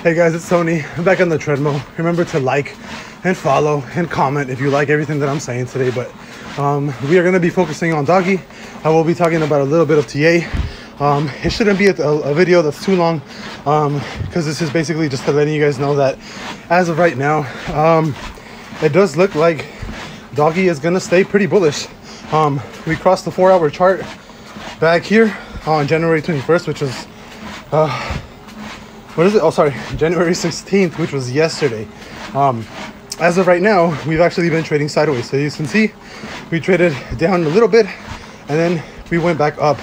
Hey guys, it's Tony. I'm back on the treadmill. Remember to like and follow and comment if you like everything that I'm saying today. But we are going to be focusing on doggy. I will be talking about a little bit of TA. It shouldn't be a video that's too long because this is basically just to letting you guys know that as of right now, it does look like doggy is going to stay pretty bullish. We crossed the 4-hour chart back here on January 21st, which was what is it? Oh, sorry, January 16th, which was yesterday. As of right now, we've actually been trading sideways. So you can see we traded down a little bit and then we went back up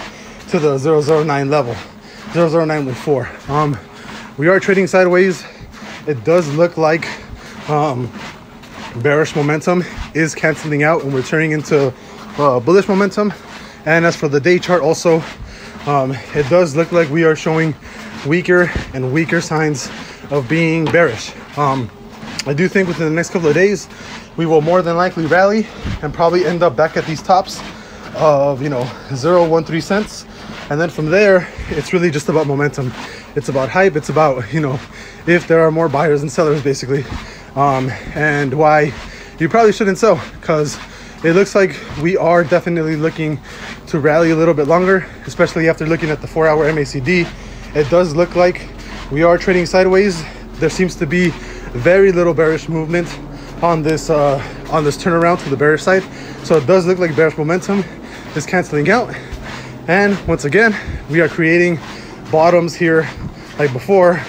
to the 009 level, 00914. We are trading sideways. It does look like bearish momentum is canceling out and we're turning into bullish momentum. And as for the day chart also, it does look like we are showing weaker and weaker signs of being bearish. I do think within the next couple of days we will more than likely rally and probably end up back at these tops of 0.13 cents, and then from there it's really just about momentum. It's about hype. It's about if there are more buyers and sellers basically, and why you probably shouldn't sell, because it looks like we are definitely looking to rally a little bit longer, especially after looking at the 4-hour MACD. It does look like we are trading sideways. There seems to be very little bearish movement on this turnaround to the bearish side. So it does look like bearish momentum is canceling out. And once again, we are creating bottoms here like before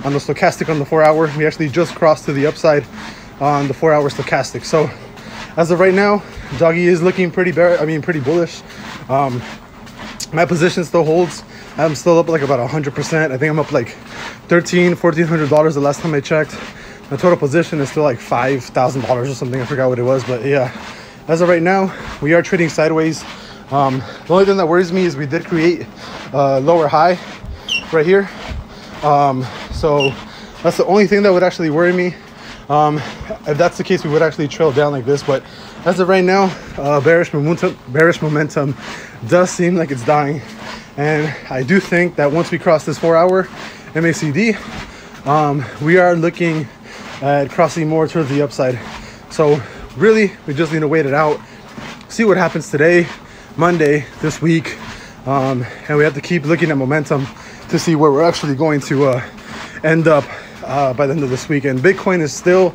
on the stochastic on the 4-hour. We actually just crossed to the upside on the 4-hour stochastic. So as of right now, doggy is looking pretty bullish. My position still holds. I'm still up like about 100%. I think I'm up like $1,400 the last time I checked. My total position is still like $5,000 or something. I forgot what it was, but yeah, as of right now, we are trading sideways. The only thing that worries me is we did create a lower high right here. So that's the only thing that would actually worry me. If that's the case, we would actually trail down like this. But as of right now, bearish momentum does seem like it's dying. And I do think that once we cross this 4-hour MACD, we are looking at crossing more towards the upside. So really, we just need to wait it out, see what happens today, Monday, this week. And we have to keep looking at momentum to see where we're actually going to end up by the end of this week. And Bitcoin is still,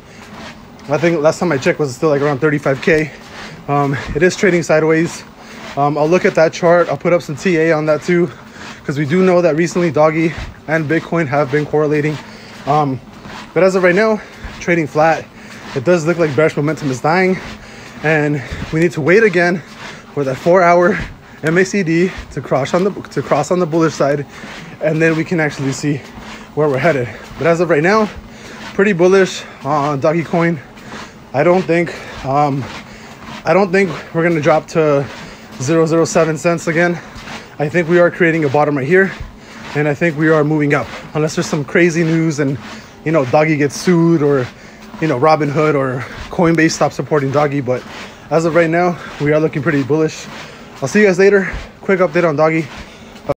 I think last time I checked, was still like around 35K. It is trading sideways. I'll look at that chart. I'll put up some TA on that too, because we do know that recently doggy and Bitcoin have been correlating. But as of right now, trading flat. It does look like bearish momentum is dying, and we need to wait again for that 4-hour MACD to cross on the bullish side, and then we can actually see where we're headed. But as of right now, pretty bullish on DogeCoin. I don't think we're gonna drop to 0.07 cents again. I think we are creating a bottom right here, and I think we are moving up, unless there's some crazy news and doggy gets sued, or Robinhood or Coinbase stops supporting doggy. But as of right now, we are looking pretty bullish. I'll see you guys later. Quick update on doggy.